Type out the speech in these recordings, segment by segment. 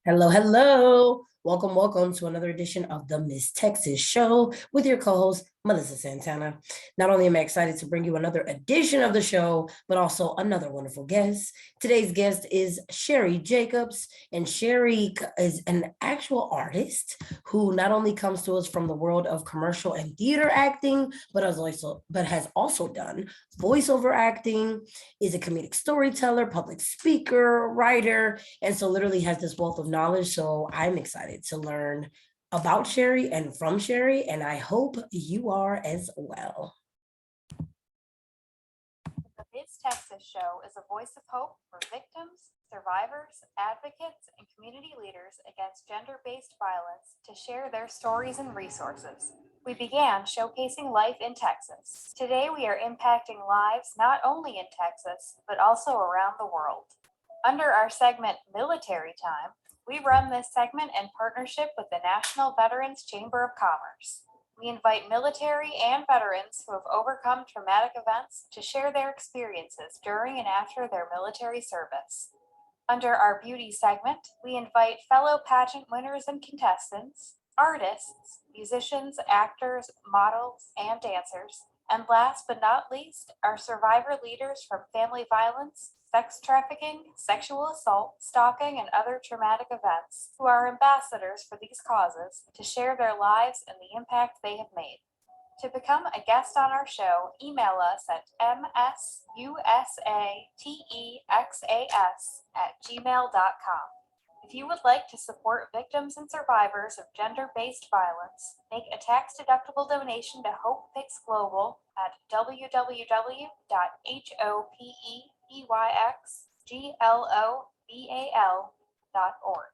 Hello, hello. Welcome, welcome to another edition of the Miss Texas Show with your co-host, Melissa Santana. Not only am I excited to bring you another edition of the show, but also another wonderful guest. Today's guest is Sheri Jacobs, and Sheri is an actual artist who not only comes to us from the world of commercial and theater acting, but has also done voiceover acting, is a comedic storyteller, public speaker, writer, and so literally has this wealth of knowledge. So I'm excited to learn about Sheri and from Sheri, and I hope you are as well. The Miss Texas Show is a voice of hope for victims, survivors, advocates, and community leaders against gender-based violence to share their stories and resources. We began showcasing life in Texas. Today we are impacting lives not only in Texas, but also around the world. Under our segment Military Time, we run this segment in partnership with the National Veterans Chamber of Commerce. We invite military and veterans who have overcome traumatic events to share their experiences during and after their military service. Under our beauty segment, we invite fellow pageant winners and contestants, artists, musicians, actors, models, and dancers, and last but not least, our survivor leaders from family violence, sex trafficking, sexual assault, stalking, and other traumatic events, who are ambassadors for these causes to share their lives and the impact they have made. To become a guest on our show, email us at msusatexas@gmail.com. If you would like to support victims and survivors of gender-based violence, make a tax-deductible donation to Hope Picks Global at www.hopeyxglobal.org.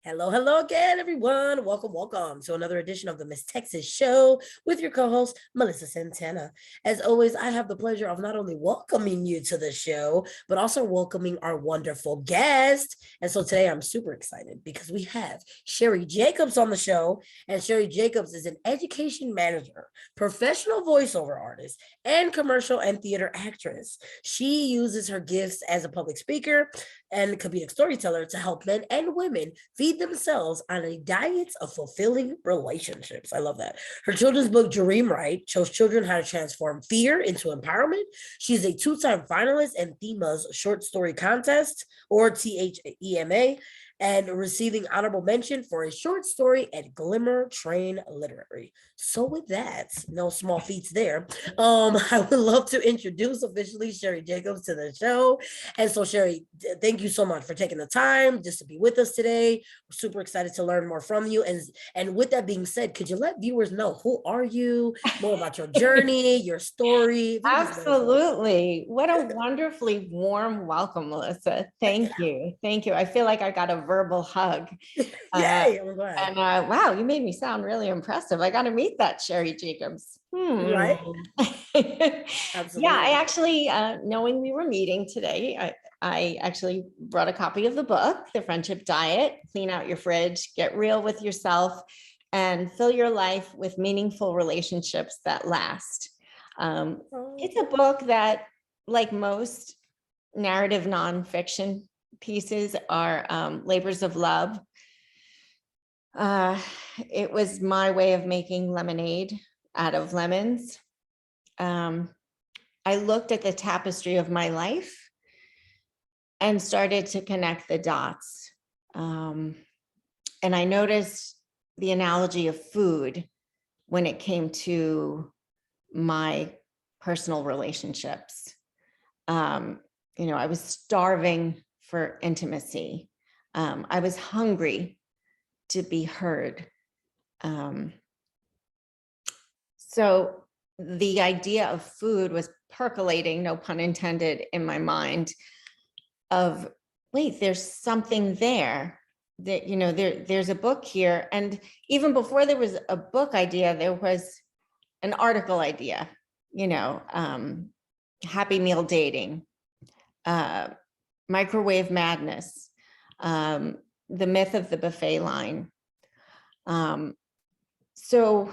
Hello, hello again, everyone. Welcome, welcome to another edition of the Miss Texas Show with your co-host, Melissa Santana. As always, I have the pleasure of not only welcoming you to the show, but also welcoming our wonderful guest. And so today I'm super excited because we have Sheri Jacobs on the show. And Sheri Jacobs is an education manager, professional voiceover artist, and commercial and theater actress. She uses her gifts as a public speaker and comedic storyteller to help men and women feed themselves on a diet of fulfilling relationships. I love that. Her children's book, Dream Right, shows children how to transform fear into empowerment. She's a two-time finalist in THEMA's short story contest, or THEMA, and receiving honorable mention for a short story at Glimmer Train Literary. So with that, no small feats there. I would love to introduce officially Sheri Jacobs to the show. And so Sheri, thank you so much for taking the time just to be with us today. We're super excited to learn more from you. And with that being said, could you let viewers know who are you, more about your journey, your story? Absolutely. What a wonderfully warm welcome, Melissa. Thank you. Thank you. I feel like I got a verbal hug. Yay, I'm glad. And wow, you made me sound really impressive. I got to meet that Sheri Jacobs. Right? Absolutely. Yeah, I actually, knowing we were meeting today, I actually brought a copy of the book, The Friendship Diet, Clean Out Your Fridge, Get Real with Yourself, and Fill Your Life with Meaningful Relationships That Last. It's a book that, like most narrative nonfiction pieces, are labors of love. It was my way of making lemonade out of lemons. I looked at the tapestry of my life and started to connect the dots. And I noticed the analogy of food when it came to my personal relationships. I was starving for intimacy. I was hungry to be heard. So the idea of food was percolating, no pun intended, in my mind of, wait, there's something there that, there's a book here. And even before there was a book idea, there was an article idea, Happy Meal Dating, Microwave Madness, The Myth of the Buffet Line. So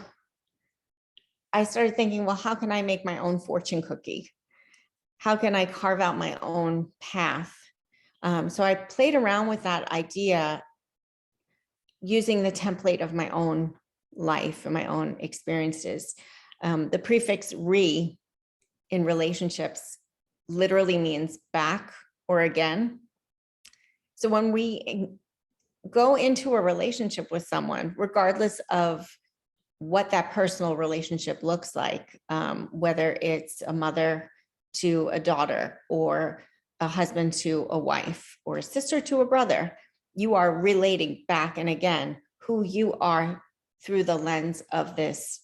I started thinking, well, how can I make my own fortune cookie? how can I carve out my own path? So I played around with that idea using the template of my own life and my own experiences. The prefix re in relationships literally means back or again. So when we go into a relationship with someone, regardless of what that personal relationship looks like, whether it's a mother to a daughter or a husband to a wife or a sister to a brother, you are relating back and again who you are through the lens of this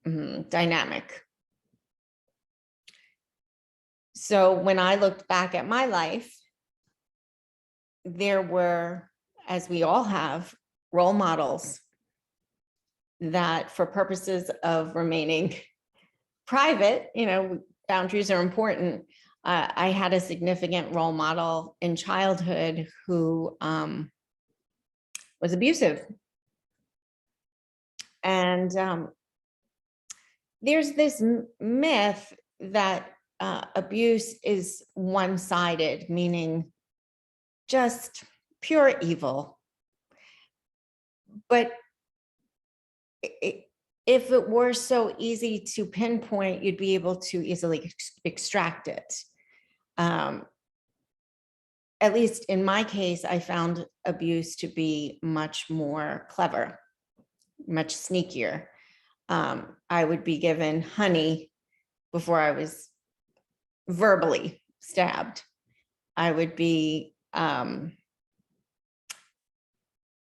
dynamic. So when I looked back at my life, there were, as we all have, role models that for purposes of remaining private, boundaries are important. I had a significant role model in childhood who was abusive. And there's this myth that abuse is one-sided, meaning just pure evil. But if it were so easy to pinpoint, you'd be able to easily extract it. At least in my case, I found abuse to be much more clever, much sneakier. I would be given honey before I was verbally stabbed. I would be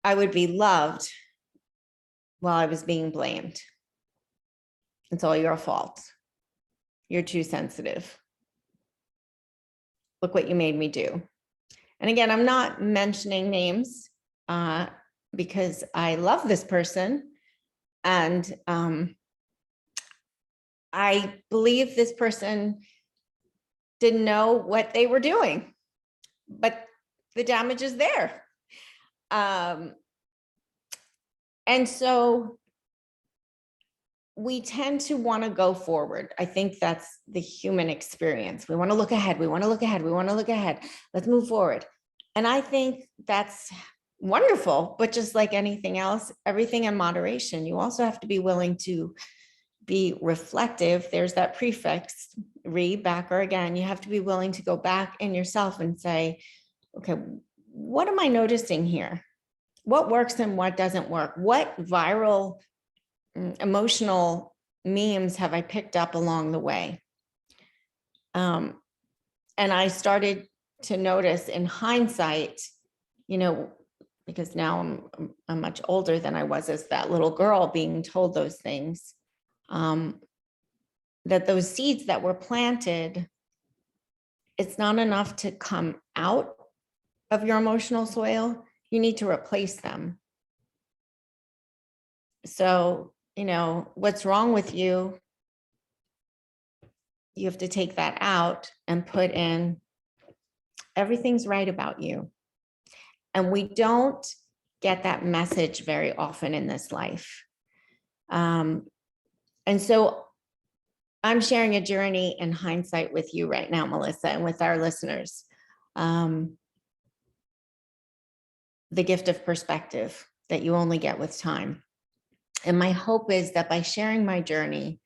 loved while I was being blamed. It's all your fault. You're too sensitive. Look what you made me do. And again, I'm not mentioning names because I love this person. And I believe this person didn't know what they were doing, but the damage is there. And so we tend to want to go forward. I think that's the human experience. We want to look ahead. We want to look ahead. We want to look ahead. Let's move forward. And I think that's wonderful, but just like anything else, everything in moderation. You also have to be willing to be reflective. There's that prefix, re, back or again. You have to be willing to go back in yourself and say, okay, what am I noticing here? What works and what doesn't work? What viral emotional memes have I picked up along the way? And I started to notice in hindsight, because now I'm much older than I was as that little girl being told those things, that those seeds that were planted, it's not enough to come out of your emotional soil. You need to replace them. So, what's wrong with you? You have to take that out and put in everything's right about you. And we don't get that message very often in this life. And so I'm sharing a journey in hindsight with you right now, Melissa, and with our listeners. The gift of perspective that you only get with time. And my hope is that by sharing my journey,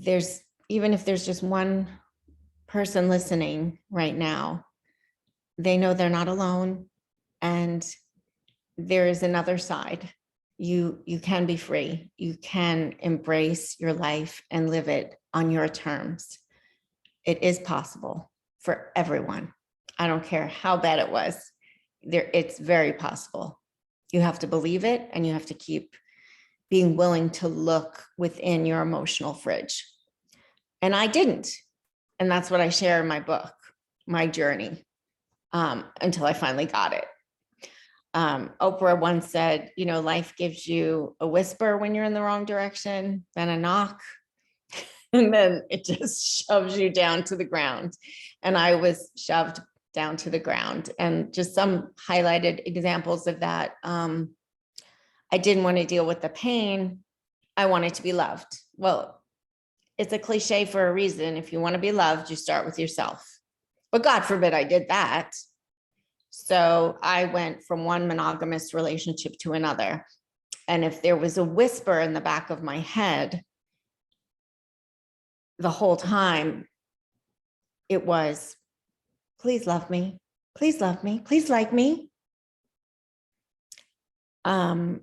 even if there's just one person listening right now, they know they're not alone and there is another side. You can be free. You can embrace your life and live it on your terms. It is possible for everyone. I don't care how bad it was. It's very possible. You have to believe it and you have to keep being willing to look within your emotional fridge. And I didn't. And that's what I share in my book, my journey, until I finally got it. Oprah once said, life gives you a whisper when you're in the wrong direction, then a knock, and then it just shoves you down to the ground. And I was shoved down to the ground. And just some highlighted examples of that. I didn't want to deal with the pain. I wanted to be loved. Well, it's a cliche for a reason. If you want to be loved, you start with yourself. But God forbid I did that. So I went from one monogamous relationship to another. And if there was a whisper in the back of my head the whole time, it was, please love me, please love me, please like me. And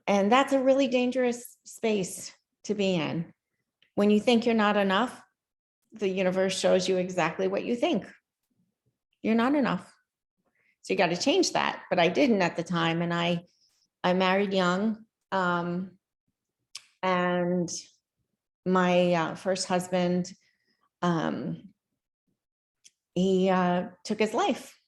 that's a really dangerous space to be in. When you think you're not enough, the universe shows you exactly what you think. You're not enough. So you got to change that. But I didn't at the time. And I married young. And my first husband, he took his life.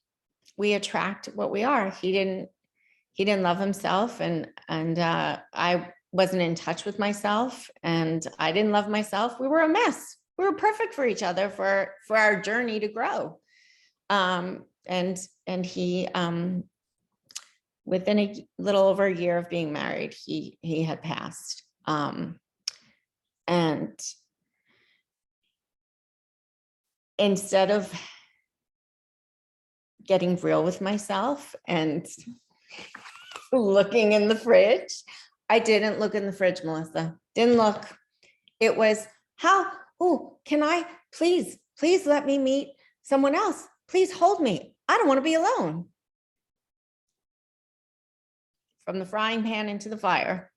We attract what we are. He didn't love himself, and I wasn't in touch with myself, and I didn't love myself. We were a mess. We were perfect for each other for our journey to grow. And he, within a little over a year of being married, he had passed. And instead of getting real with myself and looking in the fridge, I didn't look in the fridge, Melissa. Didn't look. It was, can I please let me meet someone else? Please hold me. I don't want to be alone. From the frying pan into the fire.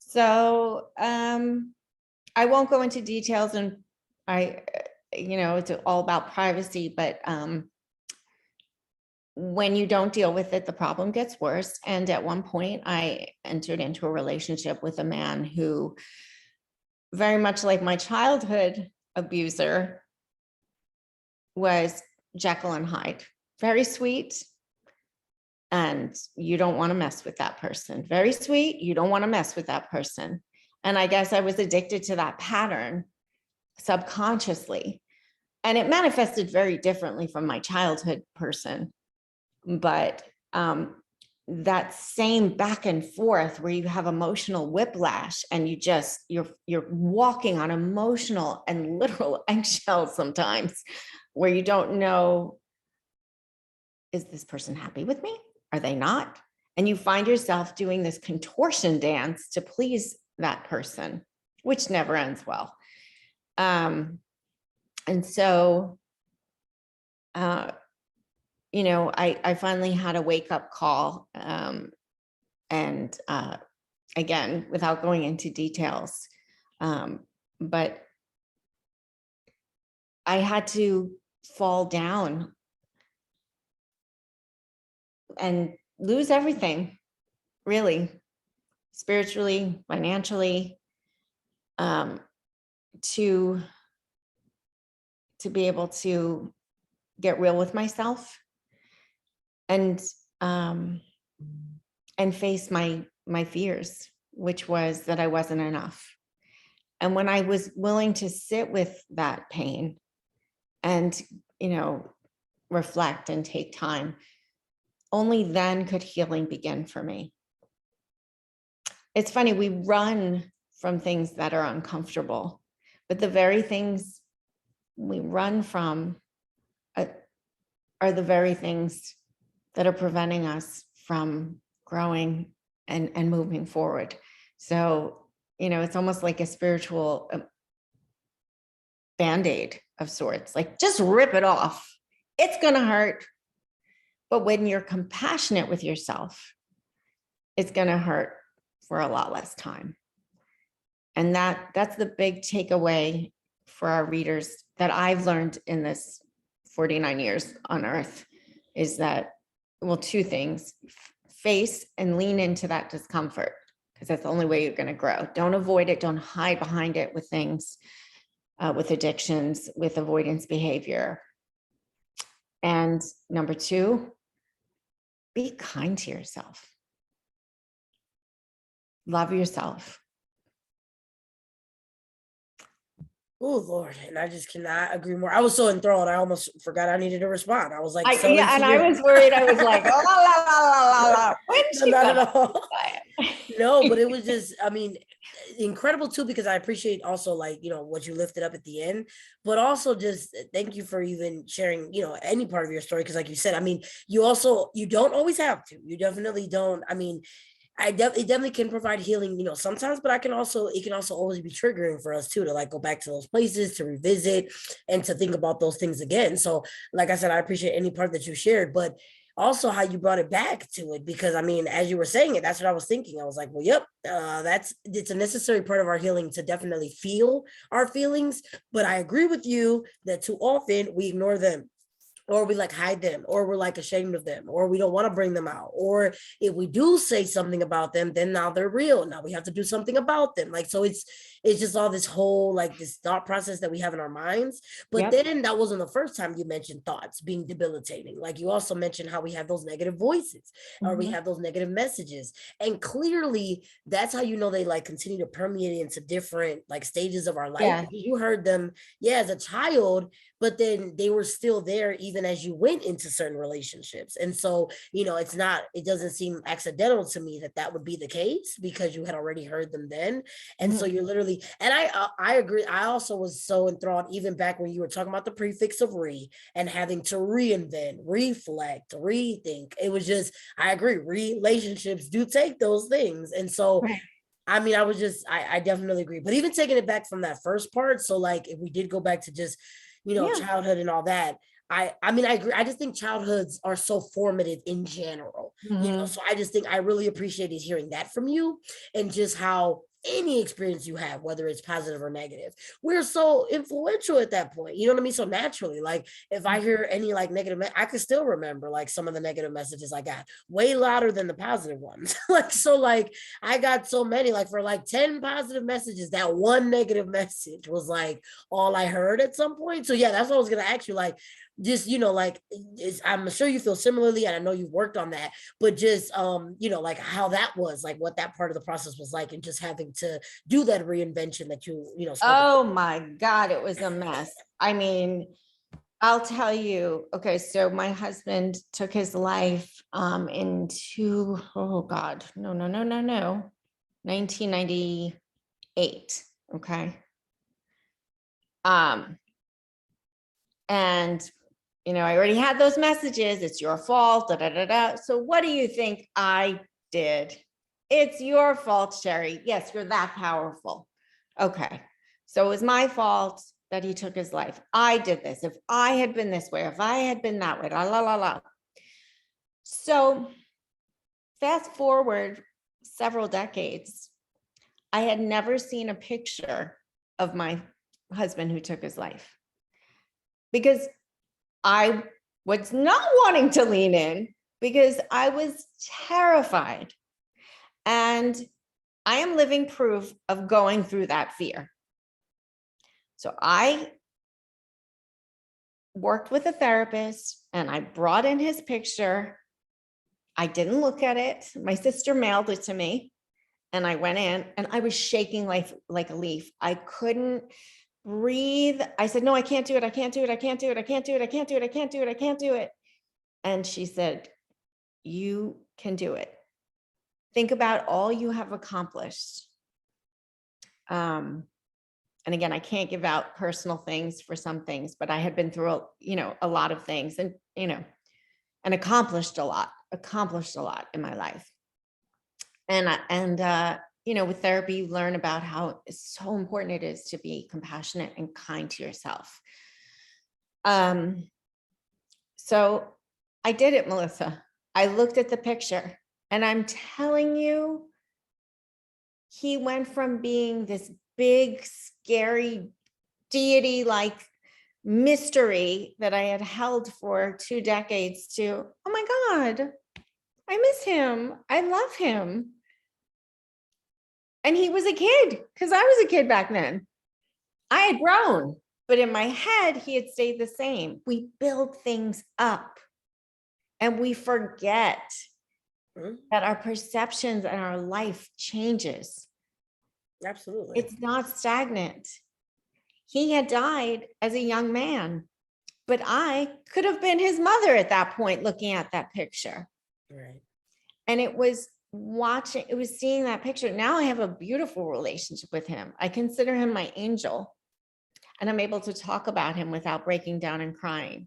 So I won't go into details, and it's all about privacy, but when you don't deal with it, the problem gets worse. And at one point I entered into a relationship with a man who, very much like my childhood abuser, was Jekyll and Hyde. Very sweet, and you don't want to mess with that person. Very sweet, you don't want to mess with that person. And I guess I was addicted to that pattern subconsciously. And it manifested very differently from my childhood person. But that same back and forth where you have emotional whiplash and you're walking on emotional and literal eggshells sometimes, where you don't know, is this person happy with me? Are they not? And you find yourself doing this contortion dance to please that person, which never ends well. And so, I finally had a wake up call. And again, without going into details, but I had to fall down and lose everything, really, spiritually, financially, to be able to get real with myself and face my fears, which was that I wasn't enough. And when I was willing to sit with that pain and, reflect and take time, only then could healing begin for me. It's funny, we run from things that are uncomfortable, but the very things we run from are the very things that are preventing us from growing and moving forward. So, it's almost like a spiritual Band-Aid of sorts, like just rip it off. It's going to hurt. But when you're compassionate with yourself, it's going to hurt for a lot less time. And that's the big takeaway for our readers that I've learned in this 49 years on earth, is that, well, two things: face and lean into that discomfort, because that's the only way you're going to grow. Don't avoid it. Don't hide behind it with things, with addictions, with avoidance behavior. And number two, be kind to yourself. Love yourself. Oh Lord, and I just cannot agree more. I was so enthralled, I almost forgot I needed to respond. I was like, I was worried. I was like, oh, la, la, la, la, la. No, not at all. But it was just, I mean, incredible too, because I appreciate also like, what you lifted up at the end, but also just thank you for even sharing, any part of your story. Cause like you said, I mean, you don't always have to, you definitely don't. I mean, it definitely can provide healing, sometimes, but it can also always be triggering for us too, to like go back to those places, to revisit and to think about those things again. So, like I said, I appreciate any part that you shared, but also how you brought it back to it, because I mean, as you were saying it, that's what I was thinking. I was like, well, yep, it's a necessary part of our healing to definitely feel our feelings. But I agree with you that too often we ignore them, or we like hide them, or we're like ashamed of them, or we don't want to bring them out, or if we do say something about them, then now they're real, now we have to do something about them. Like, so it's just all this whole like this thought process that we have in our minds. But Yep. then that wasn't the first time you mentioned thoughts being debilitating. Like, you also mentioned how we have those negative voices, or we have those negative messages, and clearly that's how they like continue to permeate into different like stages of our life. Yeah. You heard them, yeah, as a child, but then they were still there even as you went into certain relationships. And so, it doesn't seem accidental to me that that would be the case, because you had already heard them then. And so you're literally, and I agree. I also was so enthralled even back when you were talking about the prefix of re and having to reinvent, reflect, rethink. It was just, I agree, relationships do take those things. And so, Right. I mean, I definitely agree. But even taking it back from that first part, so like if we did go back to just, Yeah. childhood and all that, I mean, I agree. I just think childhoods are so formative in general, so I just think I really appreciated hearing that from you, and just how any experience you have, whether it's positive or negative, we're so influential at that point. You know what I mean? So naturally, like if I hear any like negative, I could still remember like some of the negative messages I got way louder than the positive ones. Like, so like I got so many, like for like 10 positive messages, that one negative message was like all I heard at some point. So yeah, that's what I was gonna ask you. Like, just like I'm sure you feel similarly, and I know you've worked on that, but just like how that was, like what that part of the process was like, and just having to do that reinvention that you spoke about. Oh my God, it was a mess. I mean, I'll tell you. Okay, so my husband took his life into, oh God, no, 1998. Okay. And I already had those messages. It's your fault. Da, da, da, da. So what do you think I did? It's your fault, Sheri. Yes, you're that powerful. Okay. So it was my fault that he took his life. I did this. If I had been this way, if I had been that way, la, la, la, la. So fast forward several decades, I had never seen a picture of my husband who took his life, because I was not wanting to lean in, because I was terrified. And I am living proof of going through that fear. So I worked with a therapist and I brought in his picture. I didn't look at it. My sister mailed it to me, and I went in and I was shaking like a leaf. I couldn't breathe. I said, no, I can't do it. I can't do it. I can't do it. I can't do it. I can't do it. I can't do it. I can't do it. And she said, you can do it. Think about all you have accomplished. And again, I can't give out personal things for some things, but I had been through, a lot of things, and, and accomplished a lot in my life. And with therapy, you learn about how so important it is to be compassionate and kind to yourself. So I did it, Melissa. I looked at the picture, and I'm telling you, he went from being this big, scary deity-like mystery that I had held for 2 decades to, oh my God, I miss him. I love him. And he was a kid, because I was a kid back then. I had grown, but in my head, he had stayed the same. We build things up and we forget that our perceptions and our life changes. Absolutely. It's not stagnant. He had died as a young man, but I could have been his mother at that point, looking at that picture. Right. And it was watching, it was seeing that picture. Now I have a beautiful relationship with him. I consider him my angel, and I'm able to talk about him without breaking down and crying,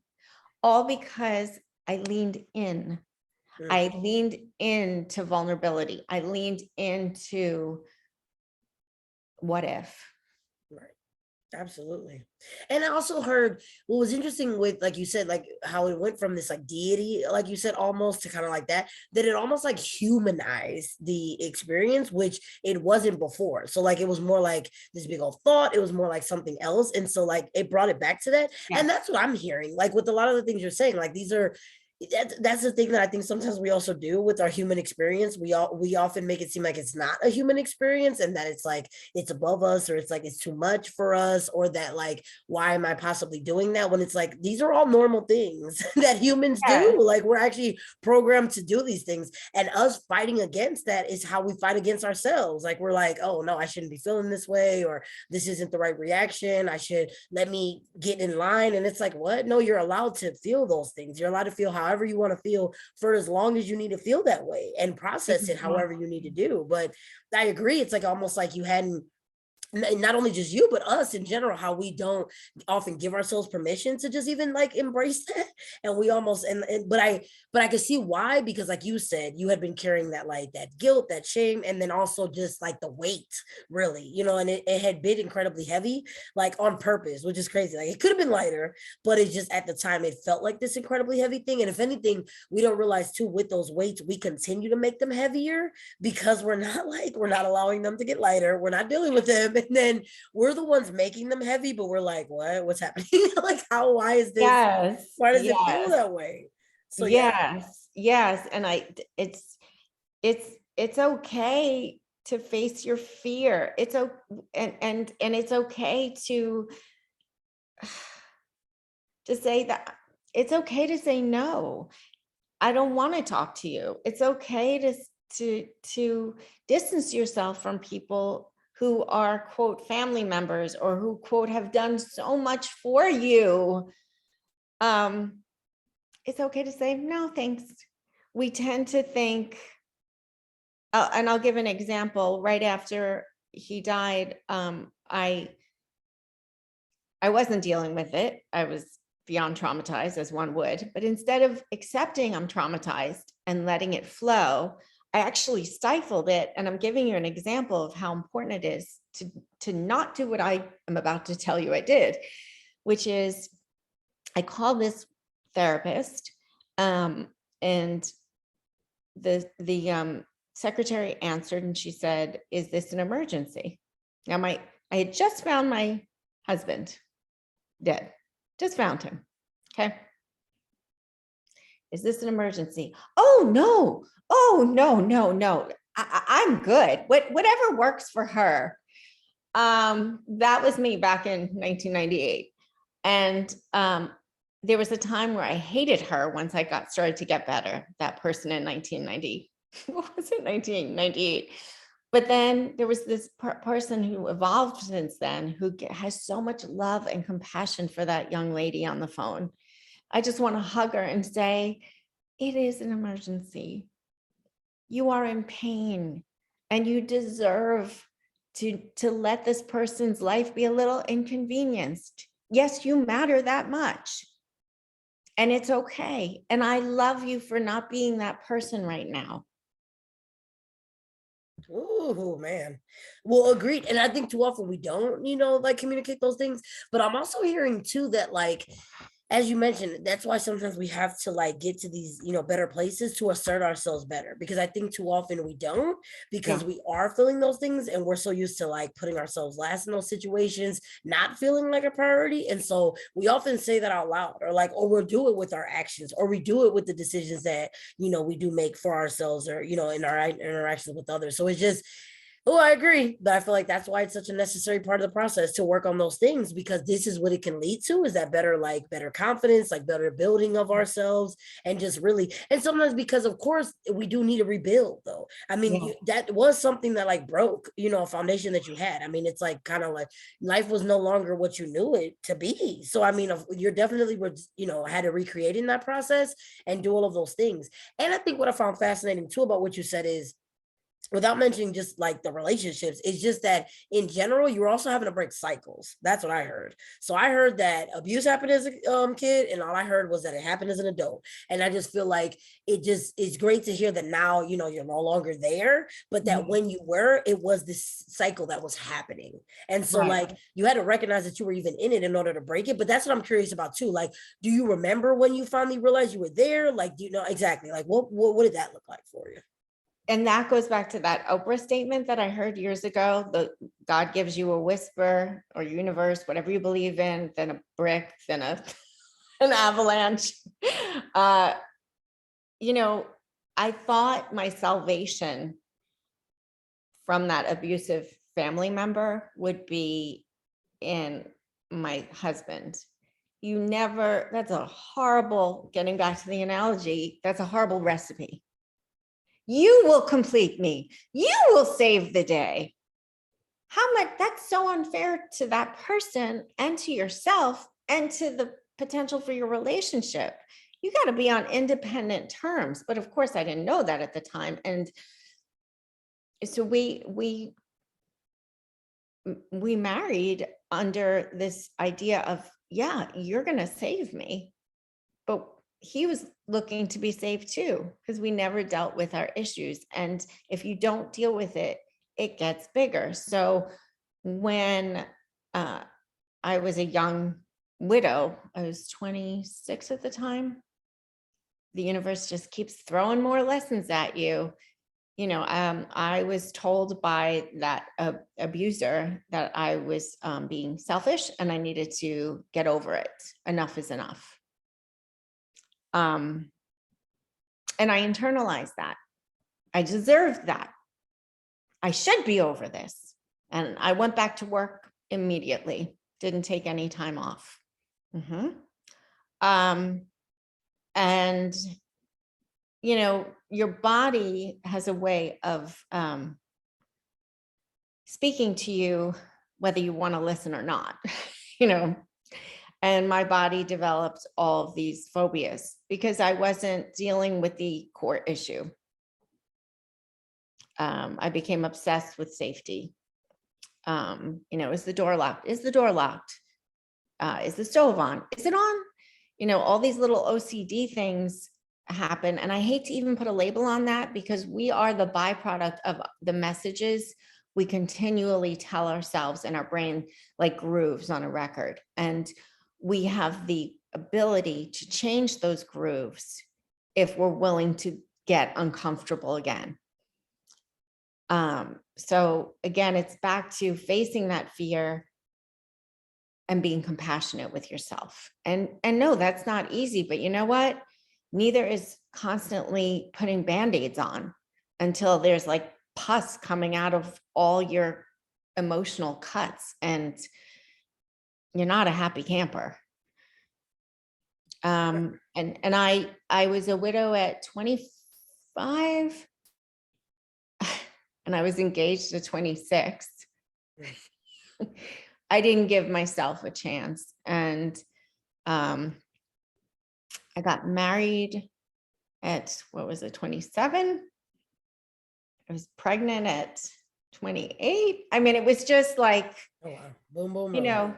all because I leaned in. Mm. I leaned into vulnerability. I leaned into what if. Right. Absolutely. And I also heard what was interesting with, like you said, like how it went from this like deity, like you said, almost to kind of like that it almost like humanized the experience, which it wasn't before. So like it was more like this big old thought, it was more like something else. And so like it brought it back to that. Yeah. And that's what I'm hearing, like with a lot of the things you're saying, like these are that's the thing that I think sometimes we also do with our human experience. We often make it seem like it's not a human experience and that it's like it's above us, or it's like it's too much for us, or that like why am I possibly doing that, when it's like these are all normal things that humans do. Like we're actually programmed to do these things, and us fighting against that is how we fight against ourselves. Like we're like, oh no, I shouldn't be feeling this way, or this isn't the right reaction, I should let me get in line. And it's like, what? No, you're allowed to feel those things. You're allowed to feel however you want to feel for as long as you need to feel that way, and process it however you need to do. But I agree, it's like almost like you hadn't, not only just you but us in general, how we don't often give ourselves permission to just even like embrace that. And we almost but I could see why, because like you said, you had been carrying that, like that guilt, that shame, and then also just like the weight, really, and it had been incredibly heavy, like on purpose, which is crazy. Like it could have been lighter, but it just at the time it felt like this incredibly heavy thing. And if anything, we don't realize too, with those weights we continue to make them heavier, because we're not allowing them to get lighter, we're not dealing with them. And then we're the ones making them heavy, but we're like, what's happening? Like why is this, Yes. why does it feel that way? So Yes. And it's okay to face your fear. It's and it's okay to say that. It's okay to say no. I don't want to talk to you. It's okay to distance yourself from people who are, quote, family members, or who, quote, have done so much for you. It's okay to say, no, thanks. We tend to think, and I'll give an example. Right after he died, I wasn't dealing with it. I was beyond traumatized, as one would, but instead of accepting I'm traumatized and letting it flow, I actually stifled it. And I'm giving you an example of how important it is to not do what I am about to tell you I did, which is I called this therapist, and the secretary answered, and she said, "Is this an emergency?" Now I had just found my husband dead, just found him. Okay. Is this an emergency? Oh no, no. I'm good. Whatever works for her. That was me back in 1998. And there was a time where I hated her once I started to get better, that person in 1990. What was it, 1998? But then there was this person who evolved since then, who has so much love and compassion for that young lady on the phone. I just want to hug her and say, it is an emergency. You are in pain, and you deserve to let this person's life be a little inconvenienced. Yes, you matter that much, and it's okay. And I love you for not being that person right now. Oh man. Well, agreed. And I think too often we don't, like communicate those things. But I'm also hearing too that, like, as you mentioned, that's why sometimes we have to like get to these, better places to assert ourselves better, because I think too often we don't, because we are feeling those things and we're so used to like putting ourselves last in those situations, not feeling like a priority. And so we often say that out loud, or like, or we'll do it with our actions, or we do it with the decisions that, we do make for ourselves, or, in our interactions with others. So it's just, oh, I agree. But I feel like that's why it's such a necessary part of the process to work on those things, because this is what it can lead to, is that better confidence, like better building of ourselves, and just really, and sometimes because of course we do need to rebuild though. I mean, that was something that like broke, a foundation that you had. I mean, it's like kind of like life was no longer what you knew it to be. So, I mean, you're definitely, had to recreate in that process and do all of those things. And I think what I found fascinating too about what you said is, without mentioning just like the relationships, it's just that in general, you're also having to break cycles. That's what I heard. So I heard that abuse happened as a kid, and all I heard was that it happened as an adult. And I just feel like it just is great to hear that now, you know, you're no longer there, but that when you were, it was this cycle that was happening. And so, Right. like, you had to recognize that you were even in it in order to break it. But that's what I'm curious about too. Like, do you remember when you finally realized you were there? Like, do you know exactly like what did that look like for you? And that goes back to that Oprah statement that I heard years ago, the God gives you a whisper or universe, whatever you believe in, then a brick, then an avalanche. You know, I thought my salvation from that abusive family member would be in my husband. You never, that's a horrible, getting back to the analogy, that's a horrible recipe. You will complete me. You will save the day. How much, that's so unfair to that person and to yourself and to the potential for your relationship. You got to be on independent terms. But of course, I didn't know that at the time. And so we married under this idea of, yeah, you're going to save me. But he was looking to be saved too, because we never dealt with our issues. And if you don't deal with it, it gets bigger. So when I was a young widow, I was 26 at the time, the universe just keeps throwing more lessons at you. You know, I was told by that abuser that I was being selfish and I needed to get over it. Enough is enough. And I internalized that. I deserved that. I should be over this. And I went back to work immediately, didn't take any time off. And, you know, your body has a way of speaking to you, whether you want to listen or not, you know. And my body developed all of these phobias because I wasn't dealing with the core issue. I became obsessed with safety. You know, is the door locked? Is the door locked? Is the stove on? Is it on? You know, all these little OCD things happen. And I hate to even put a label on that because we are the byproduct of the messages we continually tell ourselves in our brain, like grooves on a record. And we have the ability to change those grooves if we're willing to get uncomfortable again. So again, it's back to facing that fear and being compassionate with yourself. And no, that's not easy, but you know what? Neither is constantly putting Band-Aids on until there's like pus coming out of all your emotional cuts and you're not a happy camper. And I was a widow at 25 and I was engaged at 26. I didn't give myself a chance. And I got married at, what was it, 27? I was pregnant at 28. I mean, it was just like, Oh, wow. Boom, boom, you boom. know,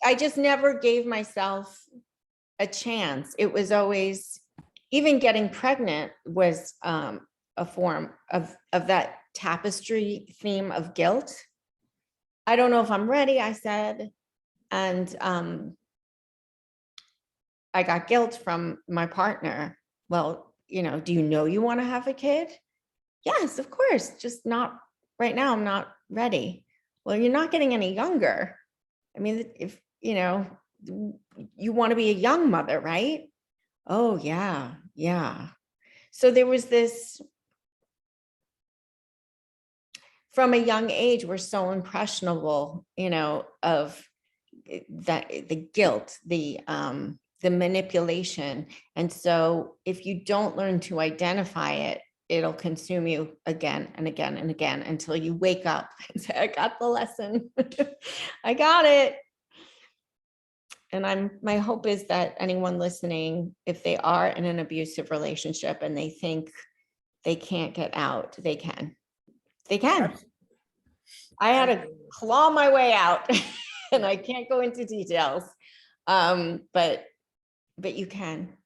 I just never gave myself a chance. It was always, even getting pregnant was a form of that tapestry theme of guilt. I don't know if I'm ready, I said. And I got guilt from my partner. Well, you know, do you know you want to have a kid? Yes, of course. Just not right now. I'm not ready. Well, you're not getting any younger. I mean, if, you know, you want to be a young mother, right? Oh, yeah. Yeah. So there was this, from a young age, we're so impressionable, you know, of that, the guilt, the manipulation. And so if you don't learn to identify it, it'll consume you again and again and again until you wake up and say, I got the lesson. I got it. And my hope is that anyone listening, if they are in an abusive relationship and they think they can't get out, they can. They can. Abs- I had to Absolutely. claw my way out and I can't go into details. But you can.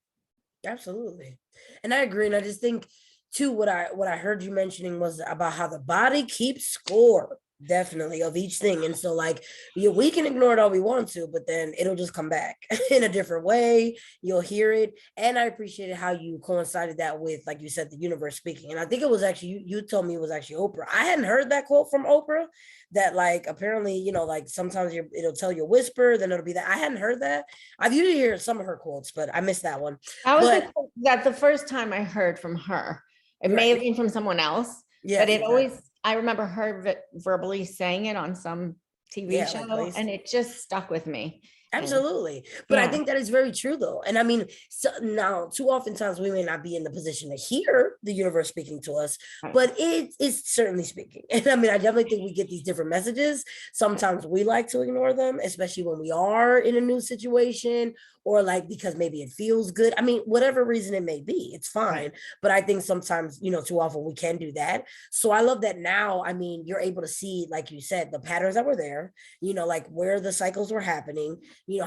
Absolutely. And I agree. And I just think too, what I heard you mentioning was about how the body keeps score, definitely, of each thing. And so like we can ignore it all we want to, but then it'll just come back in a different way. You'll hear it. And I appreciated how you coincided that with, like you said, the universe speaking. And I think it was actually you told me it was actually Oprah. I hadn't heard that quote from Oprah, that like apparently, like sometimes it'll tell you a whisper, then it'll be that. I hadn't heard that. I've usually heard some of her quotes, but I missed that one. That was But the first time I heard from her. It may have right. been from someone else, but Yes, it exactly. always, I remember her verbally saying it on some TV Yeah, like show, and it just stuck with me. And absolutely. But I yeah, think that is very true though. And I mean, so now too often times we may not be in the position to hear the universe speaking to us, right. but it is certainly speaking. And I mean, I definitely think we get these different messages. Sometimes we like to ignore them, especially when we are in a new situation, or like because maybe it feels good. I mean, whatever reason it may be, it's fine. But I think sometimes, too often we can do that. So I love that now. I mean, you're able to see, like you said, the patterns that were there, like where the cycles were happening,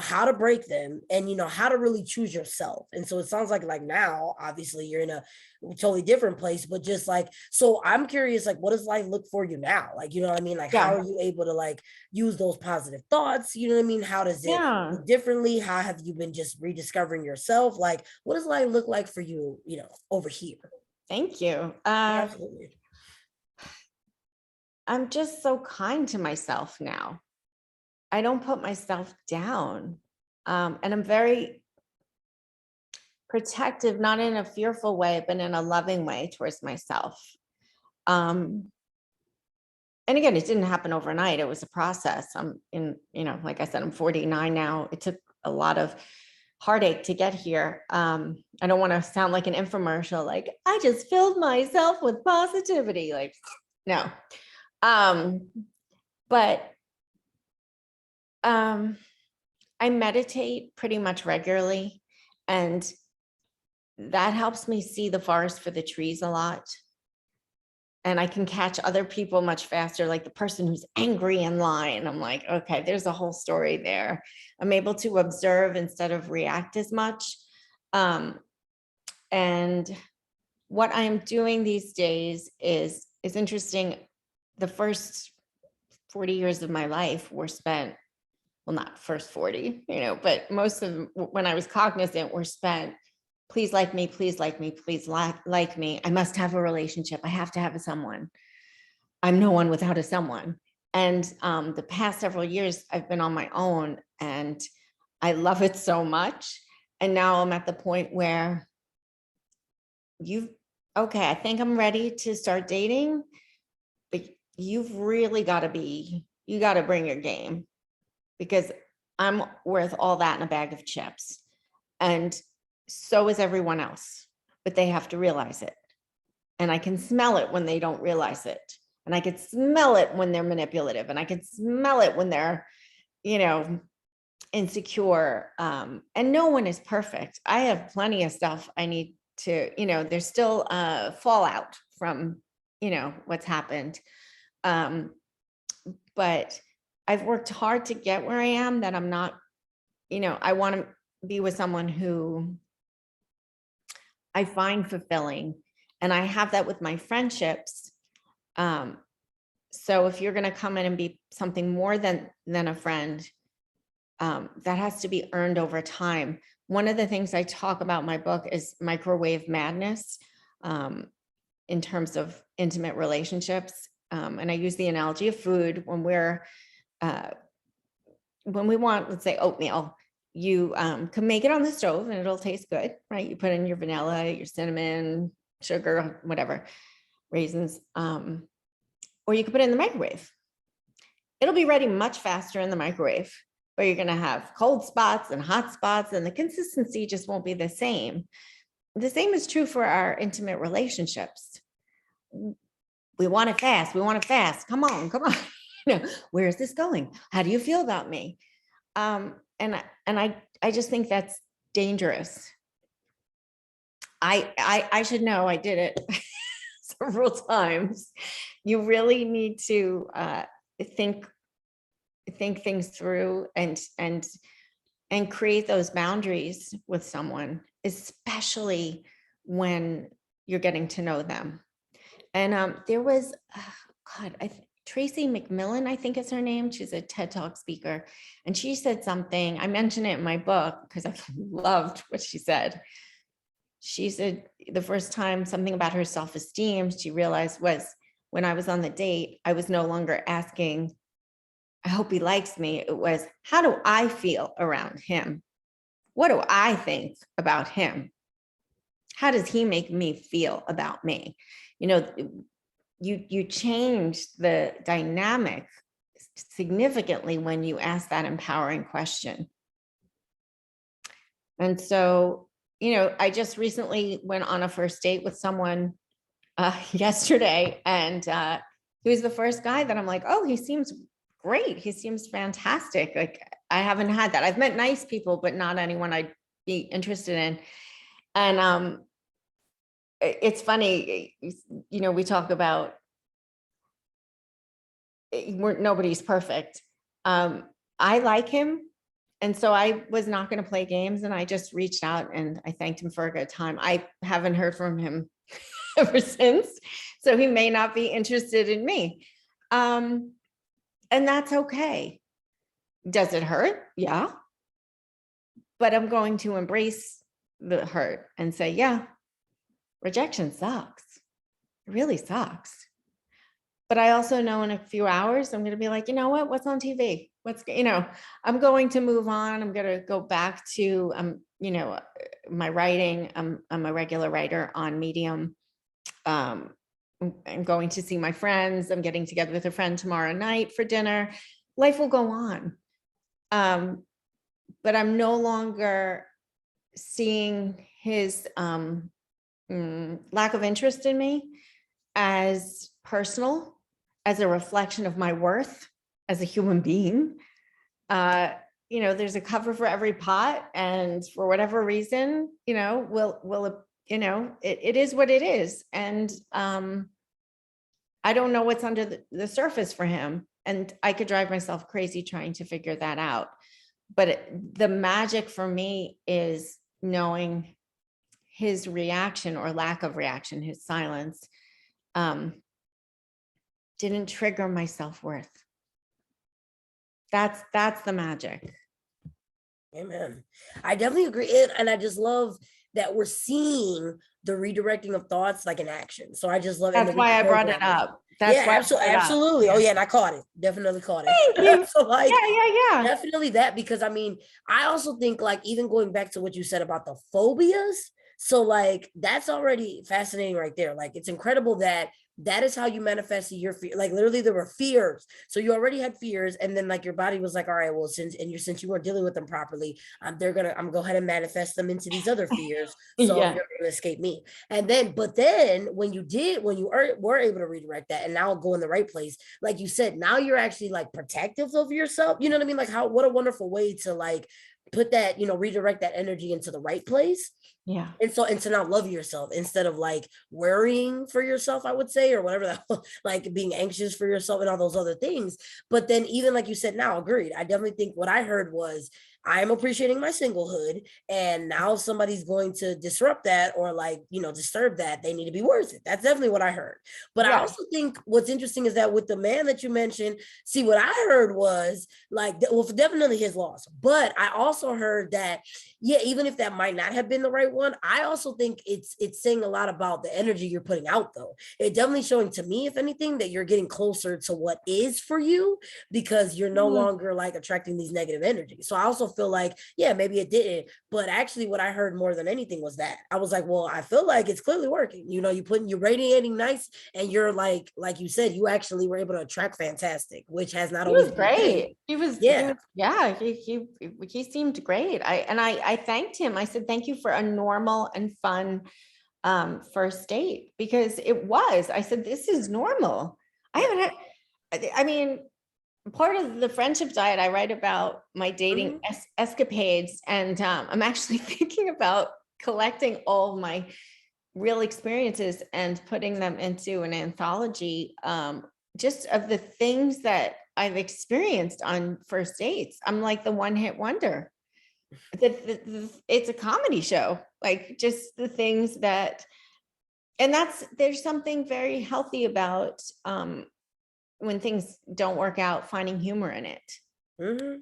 how to break them, and how to really choose yourself. And so it sounds like now obviously you're in a totally different place, but just like, so I'm curious, like what does life look for you now? Like, you know what I mean? Like how Yeah. are you able to like use those positive thoughts? You know what I mean? How does it Yeah. look differently? How have you been just rediscovering yourself? Like what does life look like for you, over here? Thank you. Absolutely. I'm just so kind to myself now. I don't put myself down. And I'm very protective, not in a fearful way, but in a loving way towards myself. And again, it didn't happen overnight. It was a process. Like I said, I'm 49 now. It took a lot of heartache to get here. I don't want to sound like an infomercial, like I just filled myself with positivity. Like, no. But I meditate pretty much regularly, and that helps me see the forest for the trees a lot. And I can catch other people much faster, like the person who's angry in line. I'm like, okay, there's a whole story there. I'm able to observe instead of react as much. And what I'm doing these days is interesting. The first 40 years of my life were spent, well, not first 40, but most of them, when I was cognizant, were spent, please like me, please like me, please like me. I must have a relationship. I have to have a someone. I'm no one without a someone. And the past several years, I've been on my own, and I love it so much. And now I'm at the point where I think I'm ready to start dating, but you've really got to bring your game, because I'm worth all that in a bag of chips. And so is everyone else, but they have to realize it. And I can smell it when they don't realize it. And I can smell it when they're manipulative, and I can smell it when they're, insecure. And no one is perfect. I have plenty of stuff I need to, there's still fallout from, what's happened. But I've worked hard to get where I am, that I'm not, I want to be with someone who I find fulfilling. And I have that with my friendships. So if you're going to come in and be something more than a friend, that has to be earned over time. One of the things I talk about in my book is microwave madness, in terms of intimate relationships. And I use the analogy of food. When we want, let's say, oatmeal, you can make it on the stove and it'll taste good, right? You put in your vanilla, your cinnamon, sugar, whatever, raisins, or you can put it in the microwave. It'll be ready much faster in the microwave, but you're going to have cold spots and hot spots, and the consistency just won't be the same. The same is true for our intimate relationships. We want it fast. We want it fast. Come on. Where is this going? How do you feel about me? And I just think that's dangerous. I should know I did it several times. You really need to think things through and create those boundaries with someone, especially when you're getting to know them. And there was, Tracy McMillan, I think is her name. She's a TED Talk speaker. And she said something, I mentioned it in my book because I loved what she said. She said the first time something about her self-esteem she realized was when I was on the date, I was no longer asking, I hope he likes me. It was, how do I feel around him? What do I think about him? How does he make me feel about me? You know, you change the dynamic significantly when you ask that empowering question. And so, you know, I just recently went on a first date with someone yesterday, and he was the first guy that I'm like, oh, he seems great. He seems fantastic. Like, I haven't had that. I've met nice people, but not anyone I'd be interested in. And it's funny, you know, we talk about nobody's perfect. I like him. And so I was not going to play games, and I just reached out and I thanked him for a good time. I haven't heard from him ever since. So he may not be interested in me. And that's okay. Does it hurt? Yeah. But I'm going to embrace the hurt and say, yeah, rejection sucks. It really sucks. But I also know in a few hours, I'm going to be like, you know what, what's on TV? You know, I'm going to move on. I'm going to go back to, you know, my writing. I'm a regular writer on Medium. I'm going to see my friends. I'm getting together with a friend tomorrow night for dinner. Life will go on. But I'm no longer seeing his lack of interest in me as personal, as a reflection of my worth as a human being. You know, there's a cover for every pot, and for whatever reason, you know, you know, it is what it is. And I don't know what's under the surface for him. And I could drive myself crazy trying to figure that out. But the magic for me is knowing his reaction or lack of reaction, his silence, didn't trigger my self-worth. That's the magic. Amen. I definitely agree. And I just love that we're seeing the redirecting of thoughts like in action. So I just love it. That's why I brought it up. That's why absolutely. Oh yeah, and I caught it. Definitely caught it. Thank you. So like, yeah. definitely that, because I mean, I also think like even going back to what you said about the phobias. So like that's already fascinating right there. Like it's incredible that that is how you manifested your fear. Like literally there were fears. So you already had fears, and then like your body was like, all right, well, since you weren't dealing with them properly, I'm gonna go ahead and manifest them into these other fears. So Yeah. you're gonna escape me. And then, but then when you were able to redirect that and now go in the right place, like you said, now you're actually like protective of yourself. You know what I mean? Like what a wonderful way to like put that, you know, redirect that energy into the right place. Yeah. And so, and to now love yourself instead of like worrying for yourself, I would say, or whatever that, like being anxious for yourself and all those other things. But then even like you said, now agreed. I definitely think what I heard was I am appreciating my singlehood. And now if somebody's going to disrupt that or like, you know, disturb that, they need to be worth it. That's definitely what I heard. But I also think what's interesting is that with the man that you mentioned, see, what I heard was like, well, definitely his loss. But I also heard that, yeah, even if that might not have been the right one, I also think it's saying a lot about the energy you're putting out, though. It definitely showing to me, if anything, that you're getting closer to what is for you because you're no longer like attracting these negative energies. So I also feel like, yeah, maybe it didn't, but actually what I heard more than anything was that I was like, well, I feel like it's clearly working. You know, you're radiating nice, and you're like you said, you actually were able to attract fantastic, which has not always been great. He was he seemed great. I thanked him. I said, thank you for a normal and fun first date, because it was. I said, this is normal. I haven't had, I mean, part of the friendship diet, I write about my dating escapades, and I'm actually thinking about collecting all my real experiences and putting them into an anthology, just of the things that I've experienced on first dates. I'm like the one-hit wonder. It's a comedy show, like just the things that, and there's something very healthy about when things don't work out, finding humor in it. Mhm.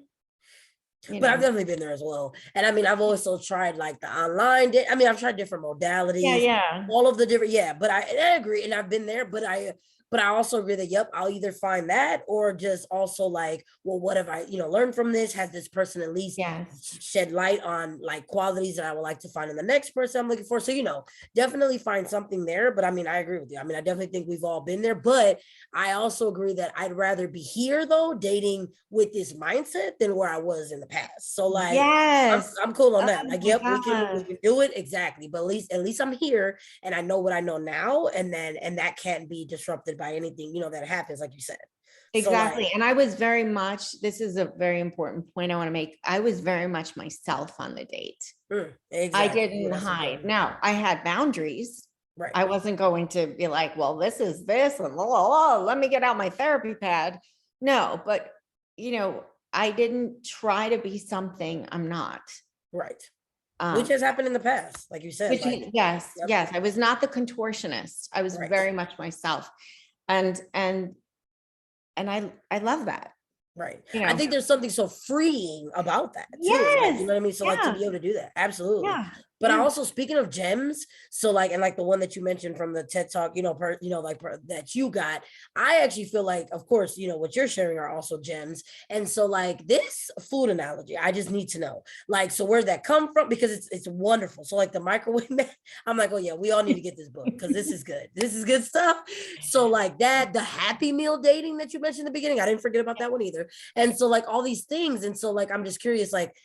You But I've know? definitely been there as well. And I mean, I've also tried like the online. I mean, I've tried different Yeah, modalities, yeah. all of the different. Yeah, but I agree, and I've been there. But I also agree that yep, I'll either find that or just also like, well, what have I learned from this? Has this person at least Yes. shed light on like qualities that I would like to find in the next person I'm looking for? So definitely find something there. But I mean, I agree with you. I mean, I definitely think we've all been there. But I also agree that I'd rather be here though, dating with this mindset than where I was in the past. So like Yes. I'm cool on Oh that. Like, my yep, we God. can do it exactly. But at least I'm here and I know what I know now, and that can't be disrupted by anything that happens, like you said. So like, Exactly. And I was very much, this is a very important point I want to make. I was very much myself on the date. I exactly. Yeah, didn't that's hide. important. Now, I had boundaries. Right. I wasn't going to be like, well, this is this and let me get out my therapy pad. No, but I didn't try to be something I'm not. Right. Which Um, has happened in the past, like you said. Like, yes, yep. yes. I was not the contortionist. I was Right. very much myself. And I love that, Right. you I know. think there's something so freeing about that too. Like, you Yes. know what I mean? So like to Yeah. be able to do that. Absolutely. Yeah. But I Yeah. also, speaking of gems, so like, and like the one that you mentioned from the TED Talk, that you got, I actually feel like, of course, what you're sharing are also gems. And so like this food analogy, I just need to know, like, so where'd that come from? Because it's wonderful. So like the microwave man, I'm like, oh yeah, we all need to get this book because this is good. This is good stuff. So like that, the Happy Meal dating that you mentioned in the beginning, I didn't forget about that one either. And so like all these things. And so like I'm just curious, like,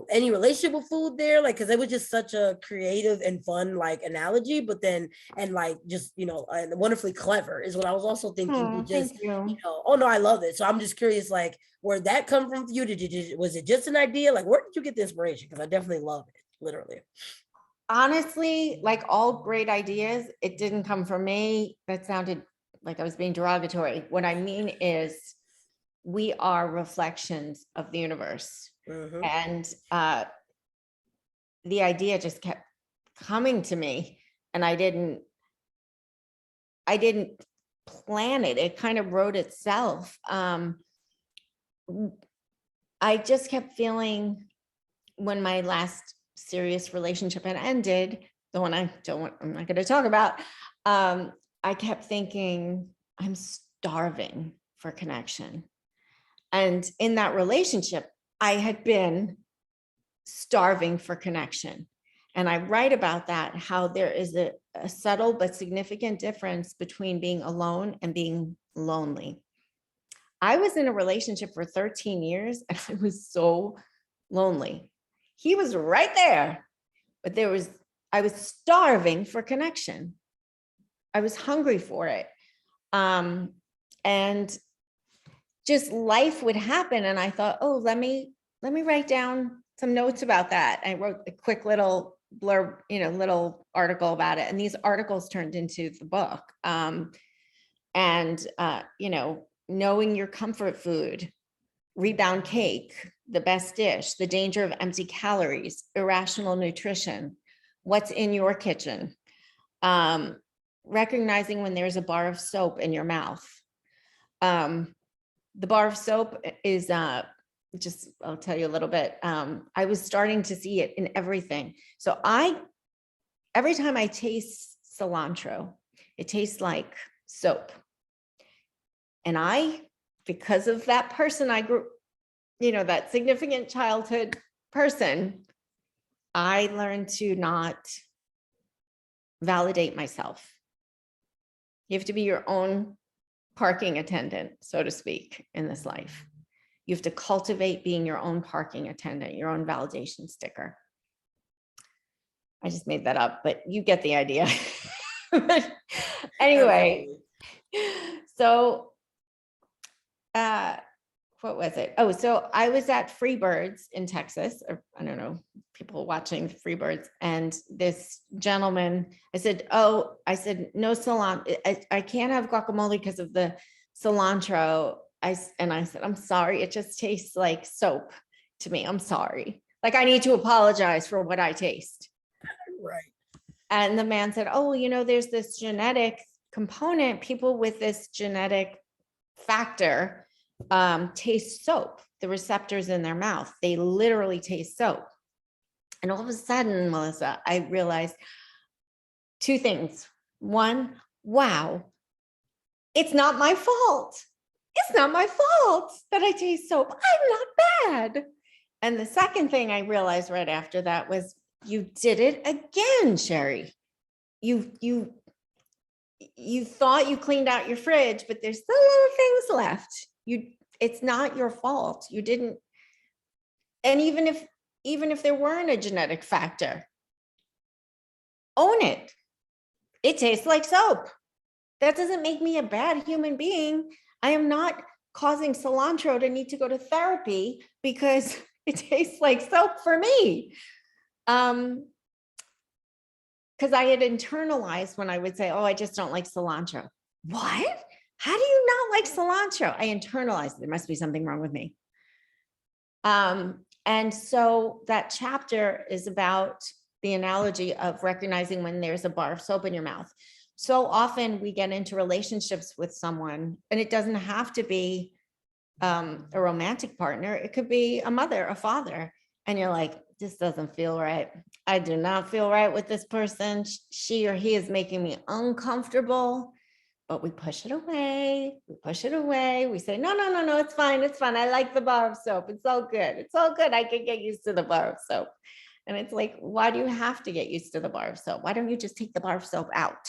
any relationship with food there, like, because it was just such a creative and fun like analogy, but then and like just and wonderfully clever is what I was also thinking. Oh, But thank just you. oh no, I love it. So I'm just curious, like, where'd that come from for you? Was it just an idea? Like, where did you get the inspiration? Because I definitely love it, literally. Honestly, like all great ideas, it didn't come from me. That sounded like I was being derogatory. What I mean is we are reflections of the universe. Mm-hmm. And the idea just kept coming to me, and I didn't plan it. It kind of wrote itself. I just kept feeling, when my last serious relationship had ended, the one I'm not going to talk about, I kept thinking, I'm starving for connection. And in that relationship, I had been starving for connection. And I write about that, how there is a subtle but significant difference between being alone and being lonely. I was in a relationship for 13 years and I was so lonely. He was right there, but I was starving for connection. I was hungry for it. And just life would happen. And I thought, oh, let me write down some notes about that. I wrote a quick little blurb, little article about it. And these articles turned into the book. Knowing your comfort food, rebound cake, the best dish, the danger of empty calories, irrational nutrition, what's in your kitchen, recognizing when there's a bar of soap in your mouth. The bar of soap is I'll tell you a little bit. I was starting to see it in everything. So every time I taste cilantro, it tastes like soap. And because of that person I grew, that significant childhood person, I learned to not validate myself. You have to be your own parking attendant, so to speak, in this life. You have to cultivate being your own parking attendant, your own validation sticker. I just made that up, but you get the idea. Anyway, so what was it? Oh, so I was at Freebirds in Texas, or I don't know, people watching Freebirds, and this gentleman, I said, no cilantro. I can't have guacamole because of the cilantro. I said, I'm sorry. It just tastes like soap to me. I'm sorry. Like, I need to apologize for what I taste. Right. And the man said, oh, there's this genetic component. People with this genetic factor taste soap. The receptors in their mouth, they literally taste soap. And all of a sudden, Melissa, I realized two things. One, wow, it's not my fault. It's not my fault that I taste soap. I'm not bad. And the second thing I realized right after that was, you did it again, Sheri. You thought you cleaned out your fridge, but there's still little things left. It's not your fault. You didn't. And even if there weren't a genetic factor, own it. It tastes like soap. That doesn't make me a bad human being. I am not causing cilantro to need to go to therapy because it tastes like soap for me. Because I had internalized when I would say, oh, I just don't like cilantro. What? How do you not like cilantro? I internalized, there must be something wrong with me. And so that chapter is about the analogy of recognizing when there's a bar of soap in your mouth. So often we get into relationships with someone, and it doesn't have to be a romantic partner. It could be a mother, a father. And you're like, this doesn't feel right. I do not feel right with this person. She or he is making me uncomfortable. But we push it away. We push it away. We say, no, it's fine. It's fine. I like the bar of soap. It's all good. It's all good. I can get used to the bar of soap. And it's like, why do you have to get used to the bar of soap? Why don't you just take the bar of soap out?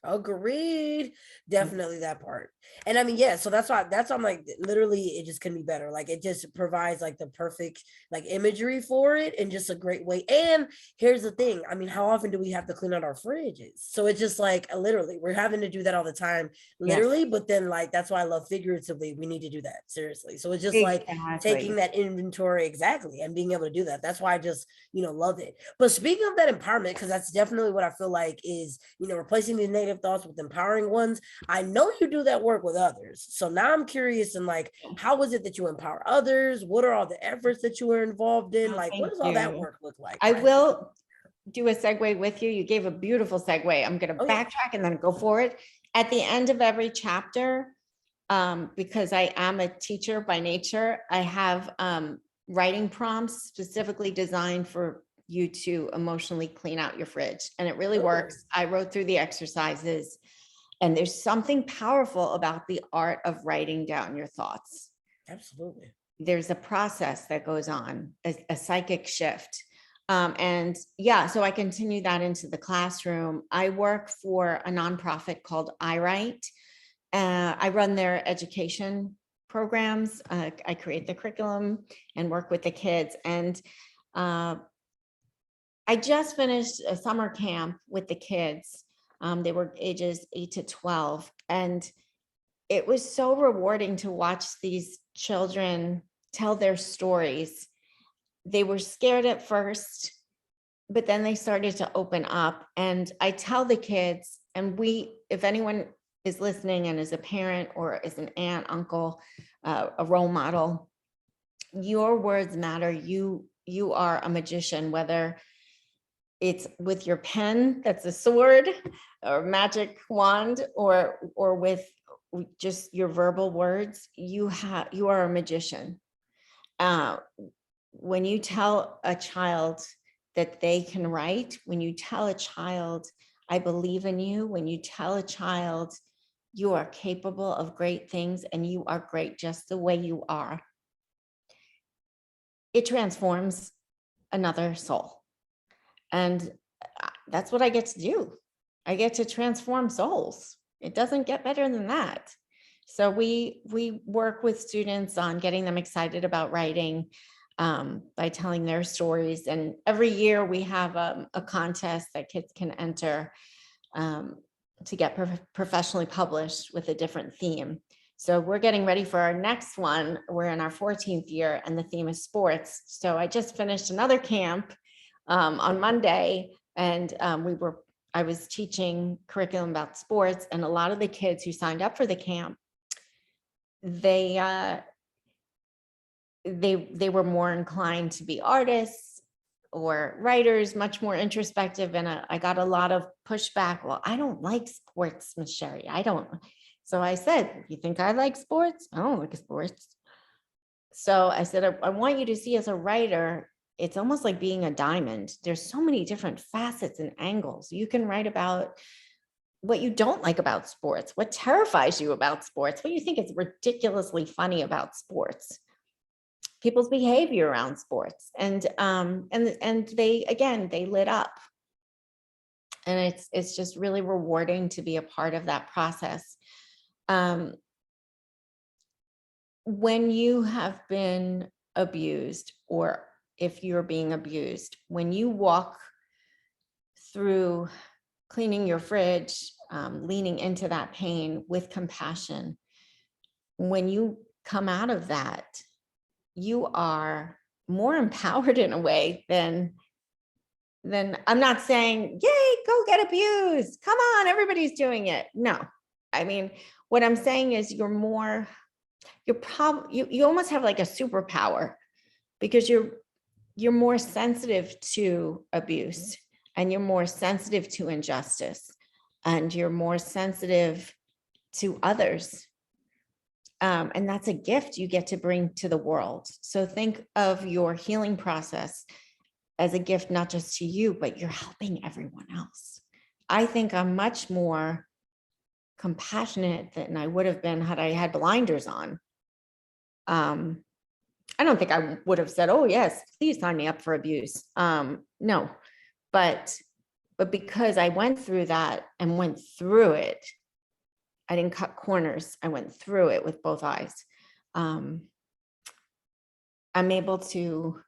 Agreed. Definitely that part. And I mean, yeah, so that's why I'm like, literally, it just can be better. Like, it just provides like the perfect like imagery for it, and just a great way. And here's the thing, I mean, how often do we have to clean out our fridges? So it's just like, literally, we're having to do that all the time, literally. Yes. But then, like, that's why I love figuratively, we need to do that, seriously. So it's just like taking Exactly. that inventory, exactly, and being able to do that. That's why I just, love it. But speaking of that empowerment, because that's definitely what I feel like is, replacing these negative thoughts with empowering ones. I know you do that work with others. So now I'm curious, and like, how is it that you empower others? What are all the efforts that you are involved in? Oh, Like, what thank does all that you. work look like? I Right. will do a segue with you. You gave a beautiful segue. I'm going to Oh, yeah. backtrack and then go for it. At the end of every chapter, because I am a teacher by nature, I have writing prompts specifically designed for you to emotionally clean out your fridge. And it really Oh, works. I wrote through the exercises, and there's something powerful about the art of writing down your thoughts. absolutely. There's a process that goes on, a psychic shift. And yeah, so I continue that into the classroom. I work for a nonprofit called I Write. I run their education programs. I create the curriculum and work with the kids. And I just finished a summer camp with the kids. They were ages 8 to 12. And it was so rewarding to watch these children tell their stories. They were scared at first, but then they started to open up. And I tell the kids, and if anyone is listening and is a parent or is an aunt, uncle, a role model, your words matter. You are a magician, whether it's with your pen, that's a sword or magic wand, or with just your verbal words. You are a magician. When you tell a child that they can write, when you tell a child, I believe in you, when you tell a child you are capable of great things and you are great just the way you are, it transforms another soul. And that's what I get to do. I get to transform souls. It doesn't get better than that. So we work with students on getting them excited about writing by telling their stories. And every year we have a contest that kids can enter to get professionally published with a different theme. So we're getting ready for our next one. We're in our 14th year and the theme is sports. So I just finished another camp on Monday, and I was teaching curriculum about sports, and a lot of the kids who signed up for the camp, they were more inclined to be artists or writers, much more introspective. And I got a lot of pushback. Well, I don't like sports, Miss Sheri. I don't. So I said, you think I like sports? I don't like sports. So I said, I want you to see as a writer, it's almost like being a diamond. There's so many different facets and angles. You can write about what you don't like about sports, what terrifies you about sports, what you think is ridiculously funny about sports, people's behavior around sports. And they lit up. And it's just really rewarding to be a part of that process. When you have been abused, or if you're being abused, when you walk through cleaning your fridge, leaning into that pain with compassion, when you come out of that, you are more empowered in a way than I'm not saying, yay, go get abused. Come on, everybody's doing it. No, I mean, what I'm saying is you almost have like a superpower, because you're more sensitive to abuse, and you're more sensitive to injustice, and you're more sensitive to others. And that's a gift you get to bring to the world. So think of your healing process as a gift, not just to you, but you're helping everyone else. I think I'm much more compassionate than I would have been had I had blinders on. I don't think I would have said, oh yes, please sign me up for abuse. No, but because I went through that and went through it, I didn't cut corners. I went through it with both eyes. I'm able to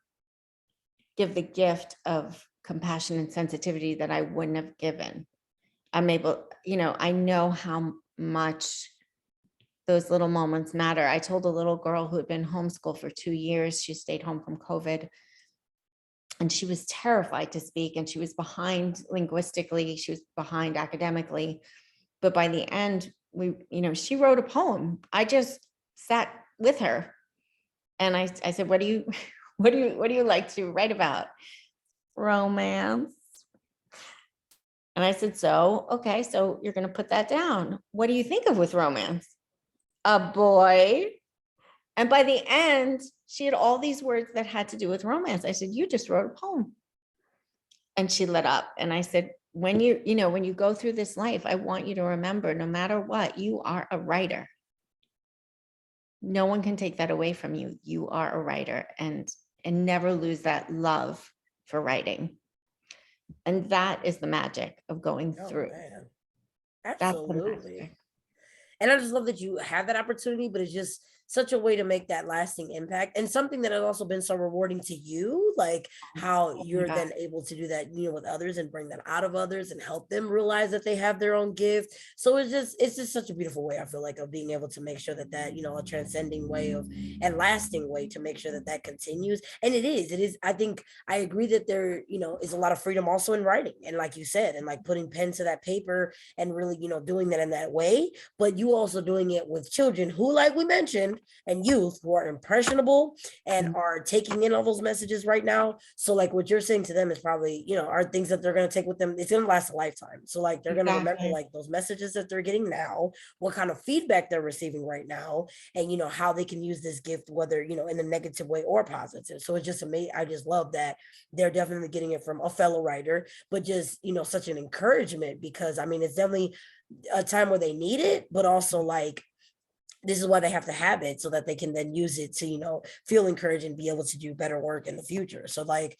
give the gift of compassion and sensitivity that I wouldn't have given. I'm able, I know how much those little moments matter. I told a little girl who had been homeschooled for 2 years, she stayed home from COVID, and she was terrified to speak, and she was behind linguistically, she was behind academically. But by the end, she wrote a poem. I just sat with her and I said, what do you like to write about? Romance. And I said, okay, so you're going to put that down. What do you think of with romance? A boy. And by the end, she had all these words that had to do with romance. I said, you just wrote a poem. And she lit up. And I said, when you go through this life, I want you to remember, no matter what, you are a writer. No one can take that away from you. You are a writer, and never lose that love for writing. And that is the magic of going through. Man. That's the Absolutely. magic. And I just love that you have that opportunity, but it's just such a way to make that lasting impact, and something that has also been so rewarding to you, like how you're then able to do that, with others, and bring that out of others and help them realize that they have their own gift. So it's just such a beautiful way, I feel like, of being able to make sure that a transcending way of and lasting way to make sure that continues. And it is, I think I agree that there, is a lot of freedom also in writing, and like you said, and like putting pen to that paper and really, doing that in that way. But you also doing it with children who, like we mentioned, and youth who are impressionable and are taking in all those messages right now. So like what you're saying to them is probably, are things that they're going to take with them. It's going to last a lifetime. So like they're going to remember like those messages that they're getting now, what kind of feedback they're receiving right now, and how they can use this gift, whether in a negative way or positive. So it's just amazing. I just love that they're definitely getting it from a fellow writer, but just such an encouragement, because I mean it's definitely a time where they need it, but also like this is why they have to have it, so that they can then use it to, feel encouraged and be able to do better work in the future. So like,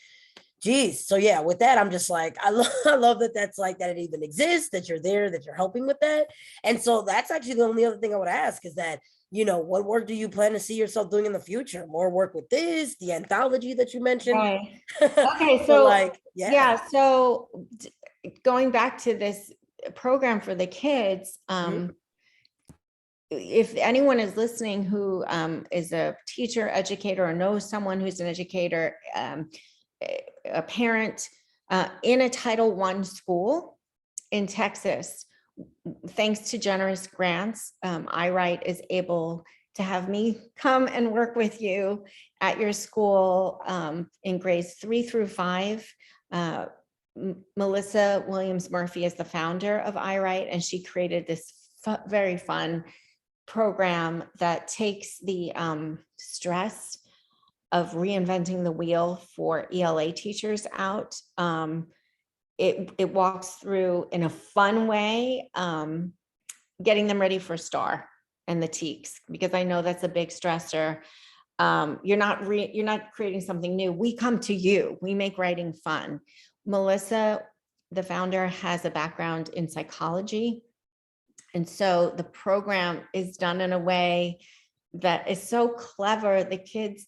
geez. So yeah, with that, I'm just like, I love that that's like, that it even exists, that you're there, that you're helping with that. And so that's actually the only other thing I would ask is that, what work do you plan to see yourself doing in the future? More work with this, the anthology that you mentioned? Right. Okay. So like, yeah. So going back to this program for the kids, if anyone is listening who is a teacher, educator, or knows someone who's an educator, a parent in a Title I school in Texas, thanks to generous grants, iWrite is able to have me come and work with you at your school in grades 3 through 5. Melissa Williams Murphy is the founder of iWrite, and she created this very fun program that takes the stress of reinventing the wheel for ELA teachers out. It walks through in a fun way, getting them ready for STAR and the TEKS, because I know that's a big stressor. You're not creating something new. We come to you. We make writing fun. Melissa, the founder, has a background in psychology. And so the program is done in a way that is so clever. The kids,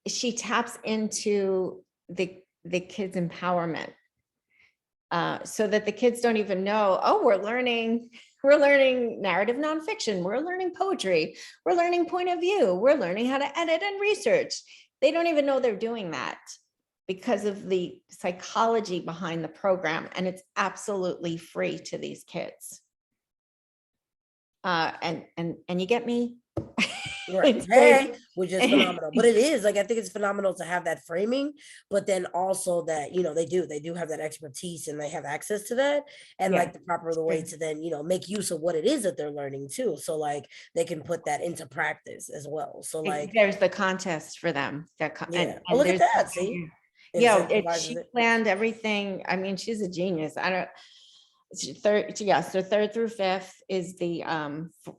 she taps into the kids' empowerment, so that the kids don't even know, oh, we're learning narrative nonfiction, we're learning poetry, we're learning point of view, we're learning how to edit and research. They don't even know they're doing that because of the psychology behind the program, and it's absolutely free to these kids. And you get me? Right. It's Hey, great. which is phenomenal. But it is like, I think it's phenomenal to have that framing, but then also that, they do have that expertise and they have access to that, and Yeah, like the way to then, make use of what it is that they're learning too. So like they can put that into practice as well. So like, there's the contest for them. yeah. Oh, look at that. See, Yeah, incentivizes she it. planned everything. I mean, she's a genius. I don't. So 3rd through 5th is the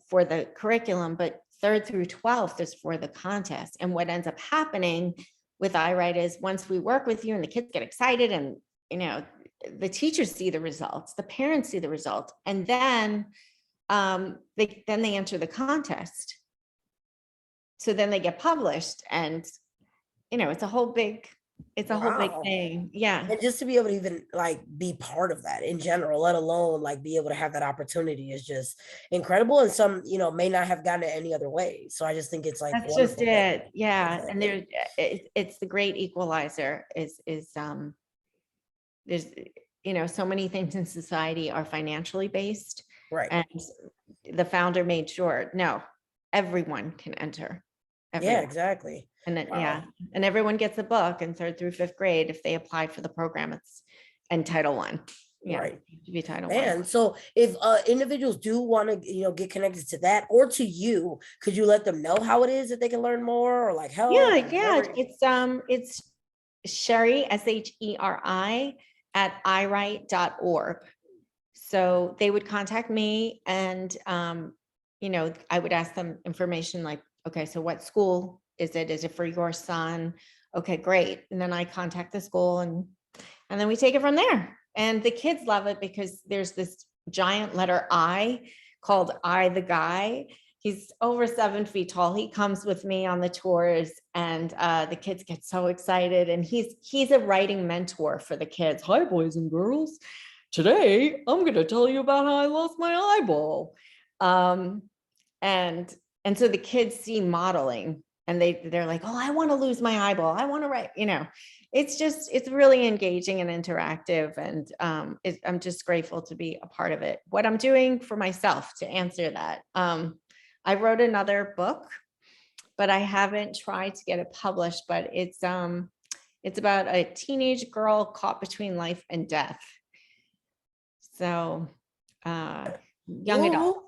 for the curriculum, but 3rd through 12th is for the contest. And what ends up happening with iWrite is, once we work with you and the kids get excited, and the teachers see the results, the parents see the results, and then they enter the contest. So then they get published, and it's a whole big Wow. thing. Yeah. And just to be able to even like be part of that in general, let alone like be able to have that opportunity, is just incredible. And some, may not have gotten it any other way. So I just think it's like That's just wonderful that. it. Yeah. And Exactly. it's the great equalizer there's, so many things in society are financially based, Right. and the founder made sure, no, everyone can enter. Yeah, Everyone. exactly. And then, Wow. yeah, and everyone gets a book in 3rd through 5th grade if they applied for the program. It's in Title I. Yeah, Right. to be Title I. And so if individuals do want to, get connected to that or to you, could you let them know how it is that they can learn more or like help? Yeah, or yeah. whatever? It's Sheri, SHERI at iWrite.org. So they would contact me, and I would ask them information like, okay, so what school is it? Is it for your son? Okay, great. And then I contact the school, and then we take it from there. And the kids love it because there's this giant letter I called I the Guy. He's over 7 feet tall. He comes with me on the tours, and the kids get so excited. And he's a writing mentor for the kids. Hi, boys and girls. Today, I'm going to tell you about how I lost my eyeball. And so the kids see modeling, and they're like, oh, I want to lose my eyeball. I want to write, it's really engaging and interactive. And I'm just grateful to be a part of it. What I'm doing for myself to answer that. I wrote another book, but I haven't tried to get it published, but it's about a teenage girl caught between life and death. So young adult. Ooh.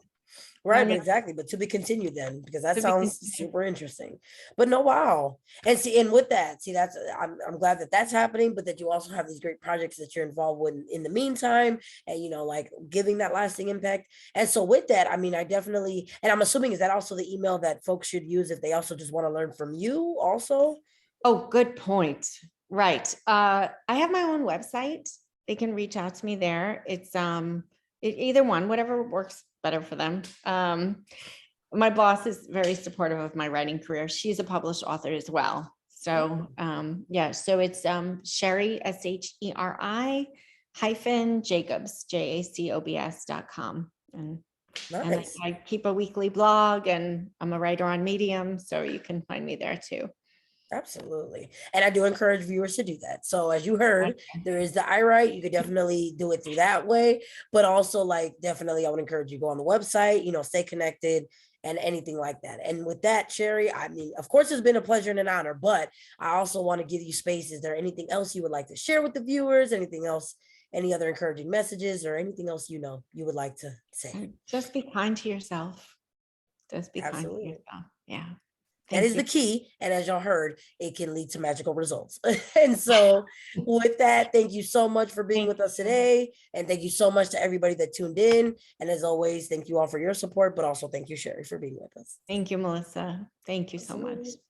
Right, but exactly, but to be continued then, because that sounds super interesting. But no, wow. And see, and with that, that's I'm glad that that's happening, but that you also have these great projects that you're involved with in the meantime, and like giving that lasting impact. And so with that, I mean, I definitely, and I'm assuming, is that also the email that folks should use if they also just want to learn from you also? Oh, good point. Right. I have my own website. They can reach out to me there. It's either one, whatever works better for them. My boss is very supportive of my writing career. She's a published author as well. So yeah, so it's Sheri, SHERI -Jacobs, JACOBS.com. And And Nice. I keep a weekly blog, and I'm a writer on Medium, so you can find me there too. Absolutely. And I do encourage viewers to do that. So as you heard, there is the iWrite. You could definitely do it through that way. But also, like, definitely I would encourage you to go on the website, stay connected and anything like that. And with that, Sheri, I mean, of course, it's been a pleasure and an honor, but I also want to give you space. Is there anything else you would like to share with the viewers? Anything else, any other encouraging messages or anything else you would like to say? Just be kind to yourself. Just be kind to Absolutely. yourself. Yeah. That Thank is you. the key. And as y'all heard, it can lead to magical results. And so with that, thank you so much for being with us today. And thank you so much to everybody that tuned in. And as always, thank you all for your support, but also thank you, Sheri, for being with us. Thank you, Melissa. Thank you so much. Absolutely.